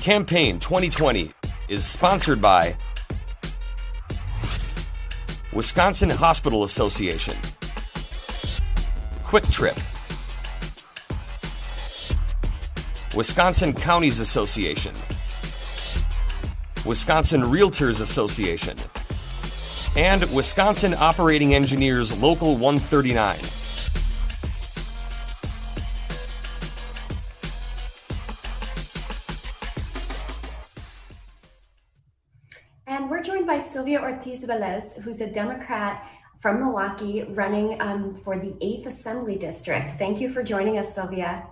Campaign 2020 is sponsored by Wisconsin Hospital Association, Quick Trip, Wisconsin Counties Association, Wisconsin Realtors Association, and Wisconsin Operating Engineers Local 139. And we're joined by Sylvia Ortiz-Velez, who's a Democrat from Milwaukee running for the 8th Assembly District. Thank you for joining us, Sylvia.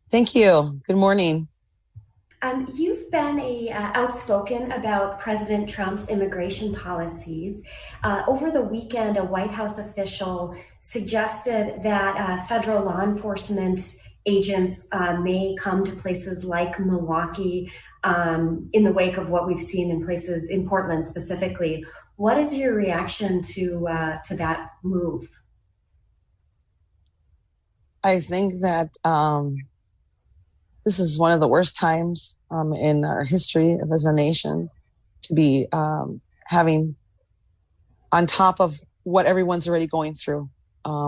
Thank you. Good morning. You've been outspoken about President Trump's immigration policies. Over the weekend, a White House official suggested that federal law enforcement agents may come to places like Milwaukee in the wake of what we've seen in places in Portland specifically. What is your reaction to that move? I think that this is one of the worst times in our history as a nation to be having, on top of what everyone's already going through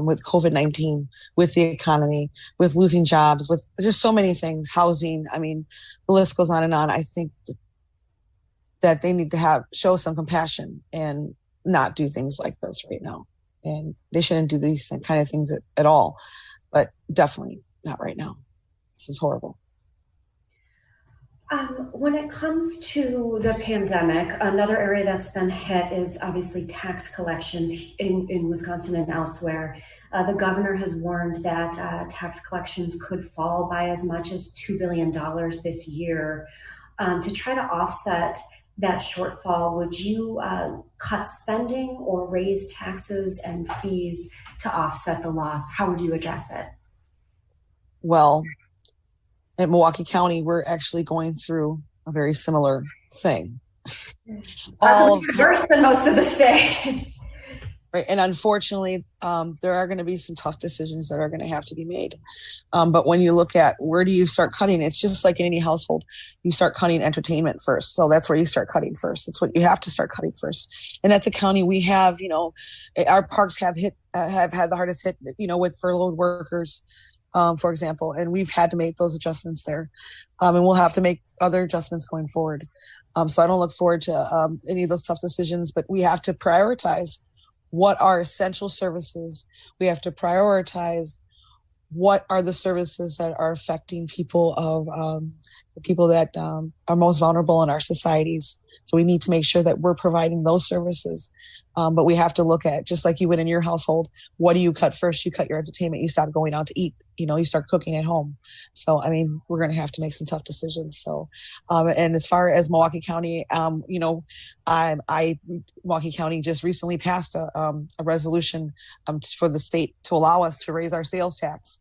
with COVID-19, with the economy, with losing jobs, with just so many things, housing. I mean, the list goes on and on. I think that they need to show some compassion and not do things like this right now. And they shouldn't do these kind of things at all, but definitely not right now. This is horrible. When it comes to the pandemic, another area that's been hit is obviously tax collections in Wisconsin and elsewhere. The governor has warned that tax collections could fall by as much as $2 billion this year. To try to offset that shortfall, would you cut spending or raise taxes and fees to offset the loss? How would you address it? Well, in Milwaukee County, we're actually going through a very similar thing. Worse than most of the state. Right. And unfortunately, there are going to be some tough decisions that are going to have to be made. But when you look at where do you start cutting, it's just like in any household, you start cutting entertainment first. So that's where you start cutting first. It's what you have to start cutting first. And at the county, we have, our parks have had the hardest hit, with furloughed workers, for example, and we've had to make those adjustments there. And we'll have to make other adjustments going forward. So I don't look forward to any of those tough decisions, but we have to prioritize what are essential services. We have to prioritize what are the services that are affecting people the people that are most vulnerable in our societies. So we need to make sure that we're providing those services. But we have to look at, just like you would in your household, what do you cut first? You cut your entertainment. You stop going out to eat. You start cooking at home. So, we're going to have to make some tough decisions. So, and as far as Milwaukee County, Milwaukee County just recently passed a resolution for the state to allow us to raise our sales tax.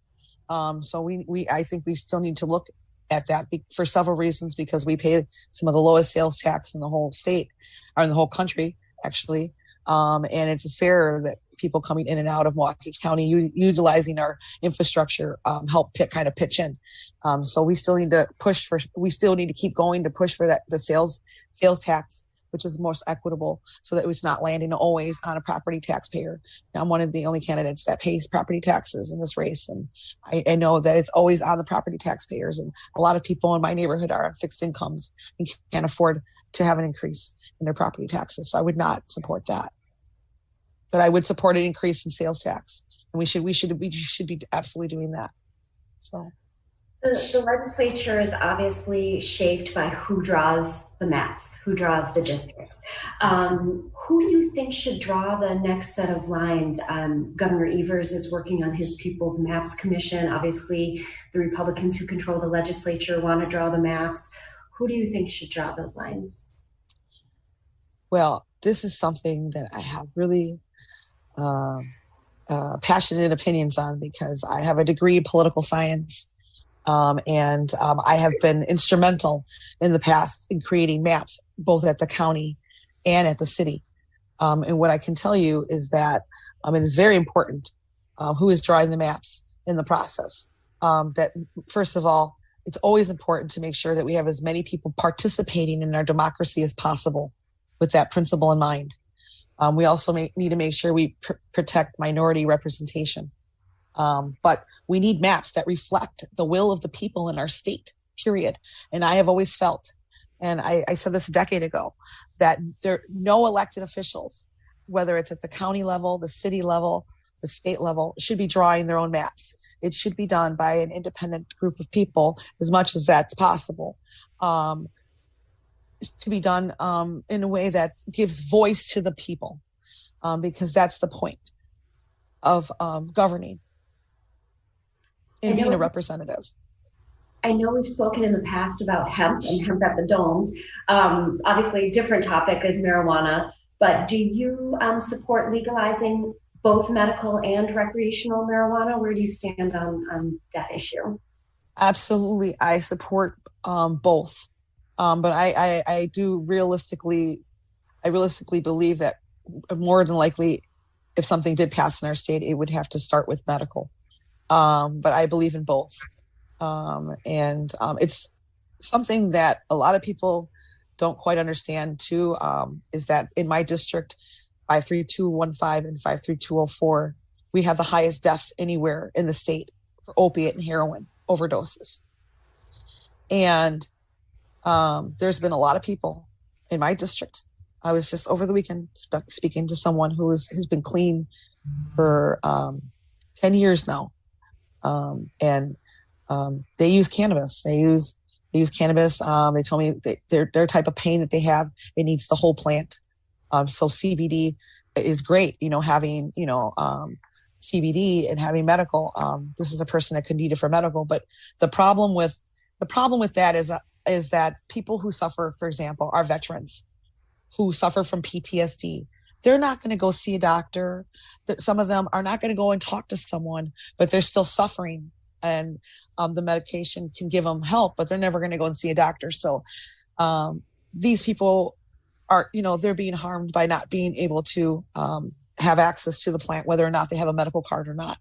So I think we still need to look at that for several reasons, because we pay some of the lowest sales tax in the whole state, or in the whole country, actually. And it's fair that people coming in and out of Milwaukee County, utilizing our infrastructure, help pitch in. So we still need to keep going to push for the sales tax, which is most equitable, so that it's not landing always on a property taxpayer. I'm one of the only candidates that pays property taxes in this race. And I know that it's always on the property taxpayers. And a lot of people in my neighborhood are on fixed incomes and can't afford to have an increase in their property taxes. So I would not support that. But I would support an increase in sales tax. And we should be absolutely doing that. So. The legislature is obviously shaped by who draws the maps, who draws the districts. Who do you think should draw the next set of lines? Governor Evers is working on his People's Maps Commission. Obviously, the Republicans who control the legislature want to draw the maps. Who do you think should draw those lines? Well, this is something that I have really passionate opinions on, because I have a degree in political science. And I have been instrumental in the past in creating maps, both at the county and at the city. And what I can tell you is that it is very important who is drawing the maps in the process. That first of all, it's always important to make sure that we have as many people participating in our democracy as possible with that principle in mind. We also need to make sure we protect minority representation. But we need maps that reflect the will of the people in our state, period. And I have always felt, and I said this a decade ago, that no elected officials, whether it's at the county level, the city level, the state level, should be drawing their own maps. It should be done by an independent group of people as much as that's possible, to be done in a way that gives voice to the people, because that's the point of governing and being a representative. I know we've spoken in the past about hemp and hemp at the domes. Obviously, a different topic is marijuana, but do you support legalizing both medical and recreational marijuana? Where do you stand on that issue? Absolutely. I support both. But I realistically believe that more than likely, if something did pass in our state, it would have to start with medical. But I believe in both. And it's something that a lot of people don't quite understand too, is that in my district, 53215 and 53204, we have the highest deaths anywhere in the state for opiate and heroin overdoses. And there's been a lot of people in my district. I was just over the weekend speaking to someone who has been clean for 10 years now. And they use cannabis. They use cannabis. They told me their type of pain that they have, it needs the whole plant. So CBD is great, having, CBD and having medical. This is a person that could need it for medical. But the problem with that is that people who suffer, for example, are veterans who suffer from PTSD. They're not going to go see a doctor. Some of them are not going to go and talk to someone, but they're still suffering. And the medication can give them help, but they're never going to go and see a doctor. So these people are, they're being harmed by not being able to have access to the plant, whether or not they have a medical card or not,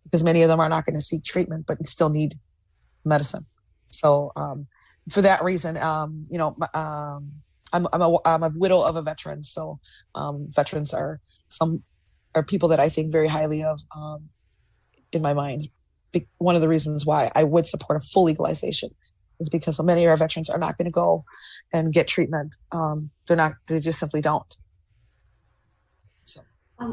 because many of them are not going to seek treatment, but still need medicine. So for that reason, I'm a widow of a veteran. So veterans are people that I think very highly of in my mind. One of the reasons why I would support a full legalization is because many of our veterans are not going to go and get treatment. They just simply don't. So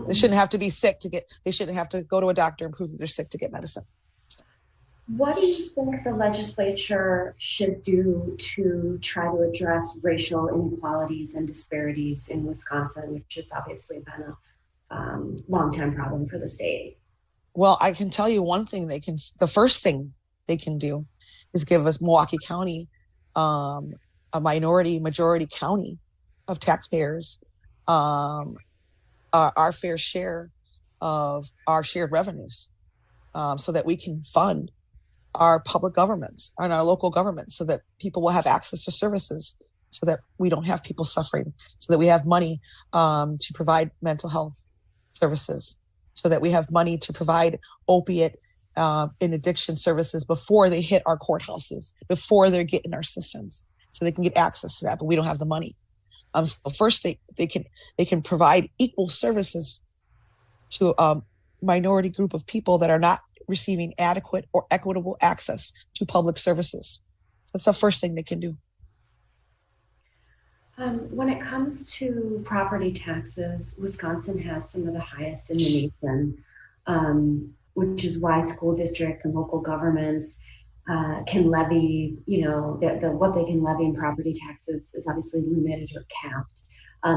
they shouldn't have to be sick they shouldn't have to go to a doctor and prove that they're sick to get medicine. So. What do you think the legislature should do to try to address racial inequalities and disparities in Wisconsin, which has obviously been a long-time problem for the state? Well, I can tell you one thing the first thing they can do is give us Milwaukee County, a majority county of taxpayers, our fair share of our shared revenues, so that we can fund our public governments and our local governments, so that people will have access to services, so that we don't have people suffering, so that we have money to provide mental health services, so that we have money to provide opiate and addiction services before they hit our courthouses, before they get in our systems, so they can get access to that, but we don't have the money. So first they can provide equal services to a minority group of people that are not receiving adequate or equitable access to public services. That's the first thing they can do. When it comes to property taxes, Wisconsin has some of the highest in the nation, which is why school districts and local governments can levy, what they can levy in property taxes is obviously limited or capped.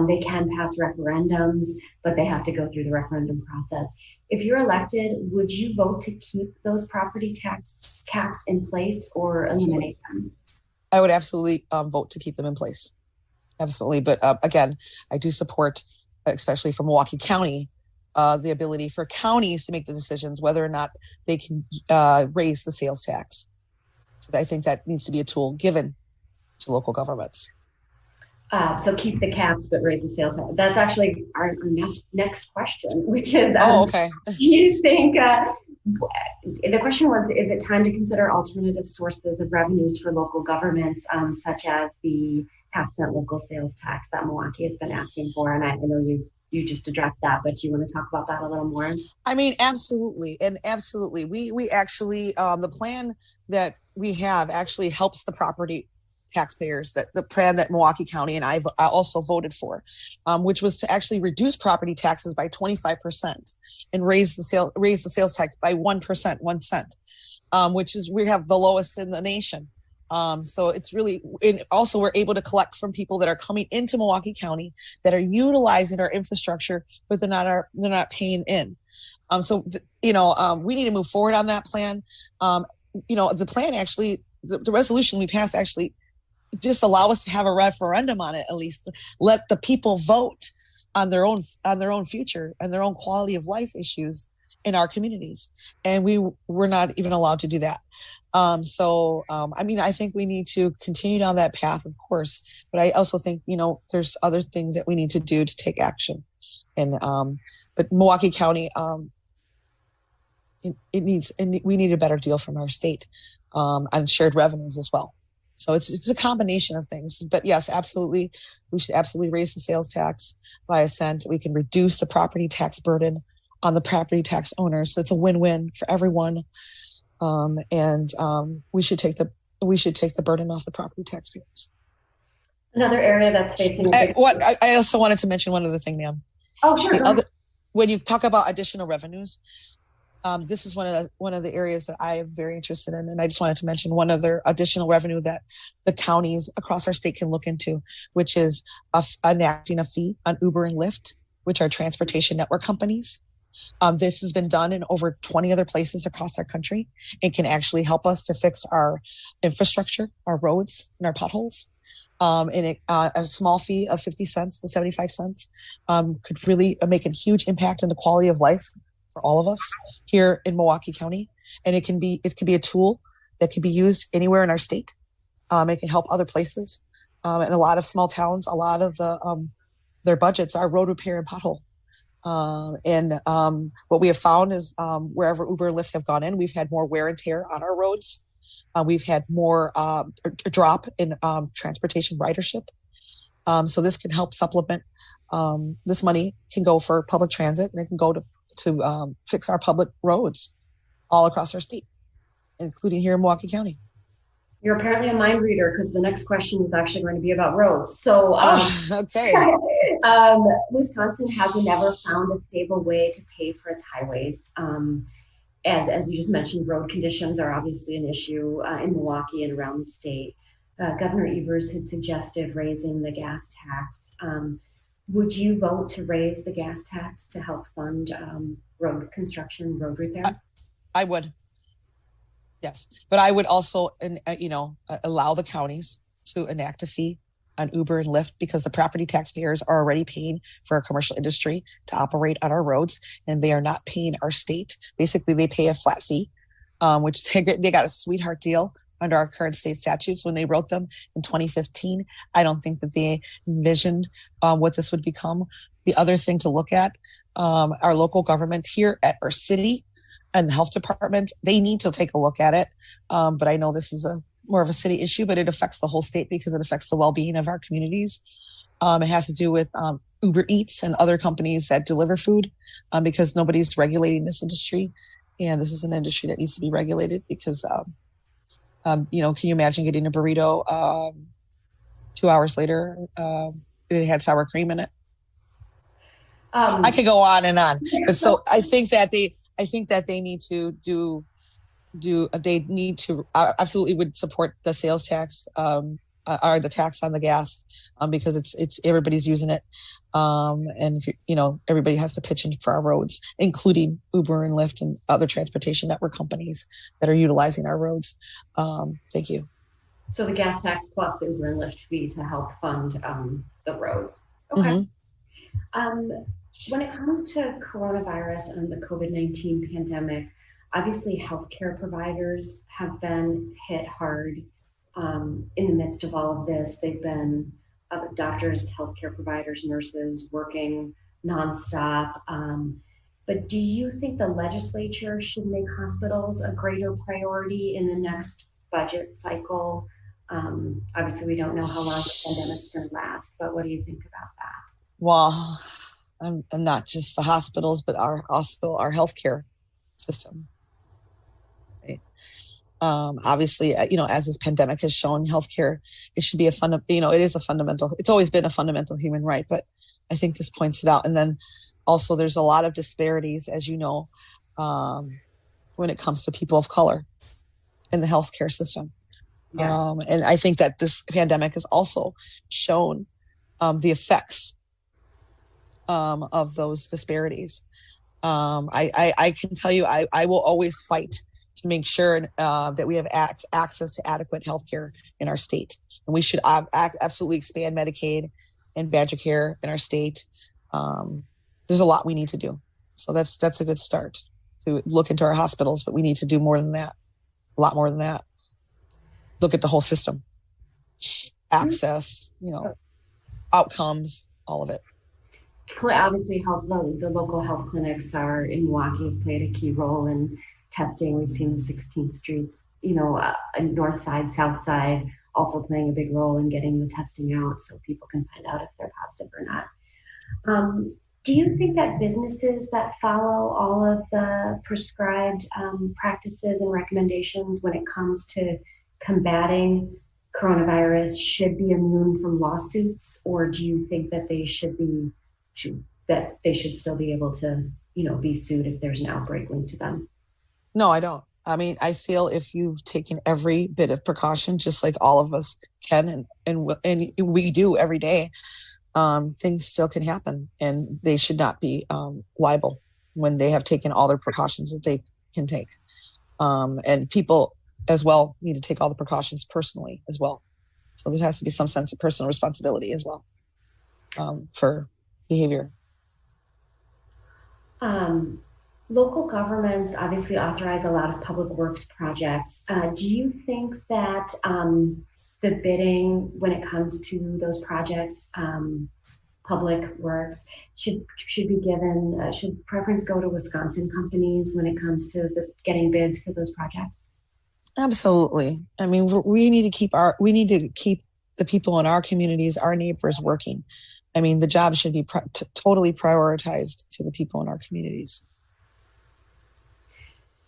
They can pass referendums, but they have to go through the referendum process. If you're elected, would you vote to keep those property tax caps in place or eliminate them? I would absolutely vote to keep them in place. Absolutely. But again, I do support, especially for Milwaukee County, the ability for counties to make the decisions whether or not they can raise the sales tax. So I think that needs to be a tool given to local governments. So keep the caps, but raise the sales tax. That's actually our next question, which is, Okay. do you think, the question was, is it time to consider alternative sources of revenues for local governments, such as the half-cent local sales tax that Milwaukee has been asking for? And I know you just addressed that, but do you want to talk about that a little more? I mean, absolutely. And absolutely. We actually, the plan that we have actually helps the property taxpayers, that the plan that Milwaukee County and I also voted for, which was to actually reduce property taxes by 25% and raise the sales tax by 1%, 1 cent, which is, we have the lowest in the nation. So it's really, and also we're able to collect from people that are coming into Milwaukee County that are utilizing our infrastructure, but they're not paying in. We need to move forward on that plan. The plan actually, the resolution we passed actually just allow us to have a referendum on it, at least let the people vote on their own future and their own quality of life issues in our communities. And we're not even allowed to do that. I think we need to continue down that path, of course, but I also think, there's other things that we need to do to take action. And, but Milwaukee County, we need a better deal from our state, on shared revenues as well. So it's a combination of things, but yes, absolutely. We should absolutely raise the sales tax by a cent. We can reduce the property tax burden on the property tax owners. So it's a win-win for everyone. We should take the burden off the property taxpayers. Another area that's facing I also wanted to mention one other thing, ma'am. Oh, sure. When you talk about additional revenues, this is one of the areas that I am very interested in, and I just wanted to mention one other additional revenue that the counties across our state can look into, which is enacting a fee on Uber and Lyft, which are transportation network companies. This has been done in over 20 other places across our country. It can actually help us to fix our infrastructure, our roads, and our potholes. A small fee of 50 cents to 75 cents could really make a huge impact on the quality of life for all of us here in Milwaukee County. And it can be a tool that can be used anywhere in our state. It can help other places. And a lot of small towns, a lot of their budgets are road repair and pothole. What we have found is wherever Uber and Lyft have gone in, we've had more wear and tear on our roads. We've had more drop in transportation ridership. So this can help supplement. This money can go for public transit, and it can go to fix our public roads all across our state, including here in Milwaukee County. You're apparently a mind reader, because the next question is actually going to be about roads. So, okay. Wisconsin has never found a stable way to pay for its highways. As you just mentioned, road conditions are obviously an issue in Milwaukee and around the state. Governor Evers had suggested raising the gas tax. Would you vote to raise the gas tax to help fund road construction, road repair? I would. Yes, but I would also, allow the counties to enact a fee on Uber and Lyft, because the property taxpayers are already paying for a commercial industry to operate on our roads, and they are not paying our state. Basically, they pay a flat fee, which they got a sweetheart deal under our current state statutes when they wrote them in 2015. I don't think that they envisioned what this would become. The other thing to look at, our local government here at our city and the health department, they need to take a look at it. But I know this is more of a city issue, but it affects the whole state because it affects the well-being of our communities. It has to do with Uber Eats and other companies that deliver food, because nobody's regulating this industry. And this is an industry that needs to be regulated because, can you imagine getting a burrito 2 hours later? It had sour cream in it. I could go on and on. But so I think that they need to they need to absolutely would support the sales tax or the tax on the gas, because it's everybody's using it, and everybody has to pitch in for our roads, including Uber and Lyft and other transportation network companies that are utilizing our roads. Thank you. So the gas tax plus the Uber and Lyft fee to help fund the roads. Okay. Mm-hmm. When it comes to coronavirus and the COVID-19 pandemic, obviously healthcare providers have been hit hard in the midst of all of this. They've been doctors, healthcare providers, nurses working nonstop. But do you think the legislature should make hospitals a greater priority in the next budget cycle? Obviously, we don't know how long the pandemic's going to last, but what do you think about that? Well, and not just the hospitals, but also our healthcare system. Right? Obviously, as this pandemic has shown, healthcare, it should be it is a fundamental. It's always been a fundamental human right, but I think this points it out. And then also, there's a lot of disparities, as you know, when it comes to people of color in the healthcare system. Yes. And I think that this pandemic has also shown the effects of those disparities. I can tell you, I will always fight to make sure that we have access to adequate health care in our state. And we should absolutely expand Medicaid and Badger Care in our state. There's a lot we need to do. So that's a good start to look into our hospitals, but we need to do more than that, a lot more than that. Look at the whole system, access, outcomes, all of it. Obviously, the local health clinics are in Milwaukee have played a key role in testing. We've seen the 16th Streets, north side, south side, also playing a big role in getting the testing out so people can find out if they're positive or not. Do you think that businesses that follow all of the prescribed practices and recommendations when it comes to combating coronavirus should be immune from lawsuits, or do you think that they should still be able to, be sued if there's an outbreak linked to them? No, I don't. I mean, I feel if you've taken every bit of precaution, just like all of us can, and we do every day, things still can happen, and they should not be liable when they have taken all their precautions that they can take. And people as well need to take all the precautions personally as well. So there has to be some sense of personal responsibility as well for behavior. Local governments obviously authorize a lot of public works projects. Do you think that the bidding when it comes to those projects, public works, should be given, should preference go to Wisconsin companies when it comes to getting bids for those projects? Absolutely. I mean, we need to keep the people in our communities, our neighbors, working. I mean, the job should be totally prioritized to the people in our communities.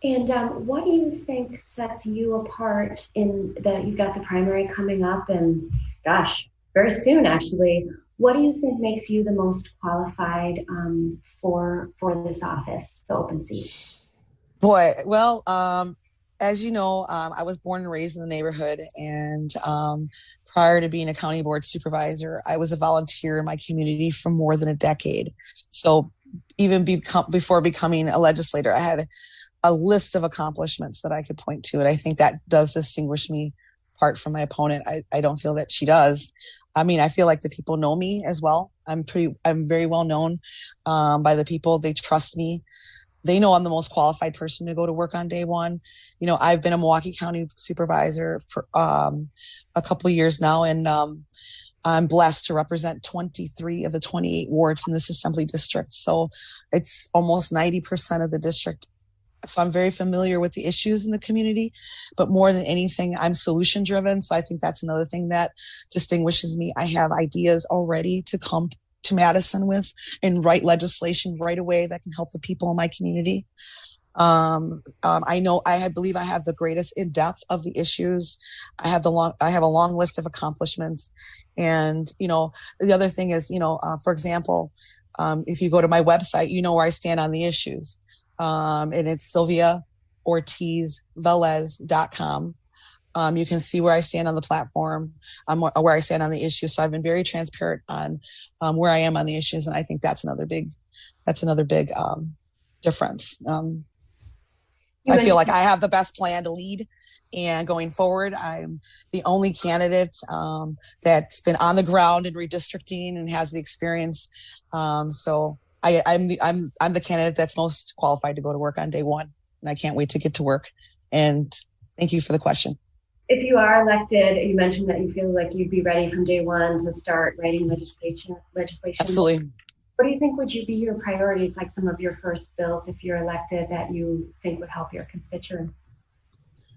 And what do you think sets you apart in that you've got the primary coming up and very soon actually, what do you think makes you the most qualified for this office, the open seat? Boy, well, as you know, I was born and raised in the neighborhood, and prior to being a county board supervisor, I was a volunteer in my community for more than a decade. So even before becoming a legislator, I had a list of accomplishments that I could point to. And I think that does distinguish me apart from my opponent. I don't feel that she does. I mean, I feel like the people know me as well. I'm very well known by the people. They trust me. They know I'm the most qualified person to go to work on day one. I've been a Milwaukee County supervisor for a couple of years now, and I'm blessed to represent 23 of the 28 wards in this assembly district. So it's almost 90% of the district. So I'm very familiar with the issues in the community, but more than anything, I'm solution driven. So I think that's another thing that distinguishes me. I have ideas already to come to Madison with and write legislation right away that can help the people in my community. I believe I have the greatest in depth of the issues. I have a long list of accomplishments. And, the other thing is, for example, if you go to my website, you know where I stand on the issues. And it's Sylvia Ortiz-Velez.com. You can see where I stand on the platform, where I stand on the issues. So I've been very transparent on where I am on the issues, and I think that's another big difference. I feel like I have the best plan to lead, and going forward, I'm the only candidate that's been on the ground in redistricting and has the experience. So I'm the candidate that's most qualified to go to work on day one, and I can't wait to get to work. And thank you for the question. If you are elected, you mentioned that you feel like you'd be ready from day one to start writing legislation. Absolutely. What do you think would be your priorities, like some of your first bills if you're elected that you think would help your constituents?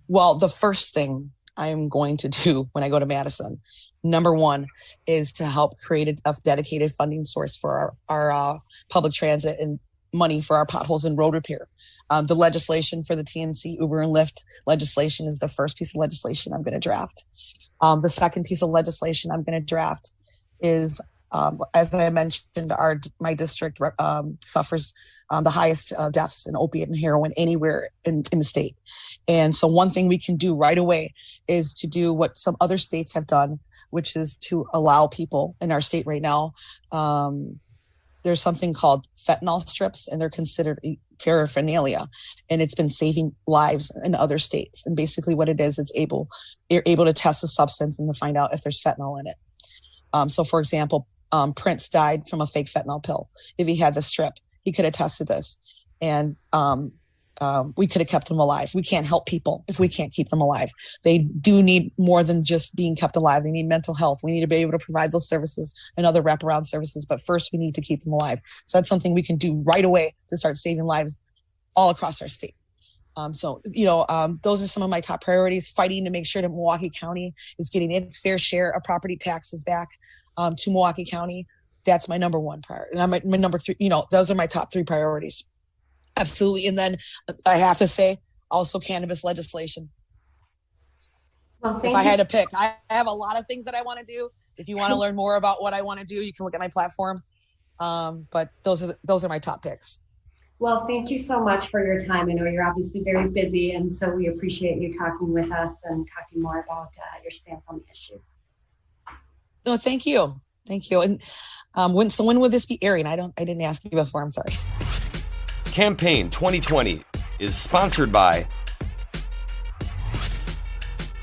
Well, the first thing I'm going to do when I go to Madison, number one, is to help create a dedicated funding source for our public transit and money for our potholes and road repair. The legislation for the TNC, Uber and Lyft legislation is the first piece of legislation I'm going to draft. The second piece of legislation I'm going to draft is, as I mentioned, my district suffers the highest deaths in opiate and heroin anywhere in the state. And so one thing we can do right away is to do what some other states have done, which is to allow people in our state right now. There's something called fentanyl strips, and they're considered paraphernalia, and it's been saving lives in other states. And basically what it is, you're able to test the substance and to find out if there's fentanyl in it. So for example, Prince died from a fake fentanyl pill. If he had the strip, he could have tested this, and we could have kept him alive. We can't help people if we can't keep them alive. They do need more than just being kept alive. They need mental health. We need to be able to provide those services and other wraparound services, but first we need to keep them alive. So that's something we can do right away to start saving lives all across our state. Those are some of my top priorities, fighting to make sure that Milwaukee County is getting its fair share of property taxes back to Milwaukee County. That's my number one priority. And my number three, those are my top three priorities. Absolutely. And then I have to say also cannabis legislation. Well, if I had to pick, I have a lot of things that I want to do. If you want to learn more about what I want to do, you can look at my platform. But those are my top picks. Well, thank you so much for your time. I know you're obviously very busy, and so we appreciate you talking with us and talking more about your stance on the issues. No, thank you. Thank you. And when will this be airing? I didn't ask you before. I'm sorry. Campaign 2020 is sponsored by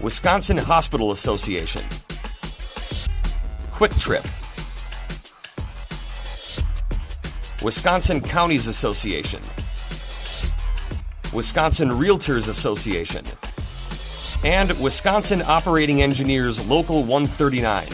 Wisconsin Hospital Association, Quick Trip, Wisconsin Counties Association, Wisconsin Realtors Association, and Wisconsin Operating Engineers Local 139.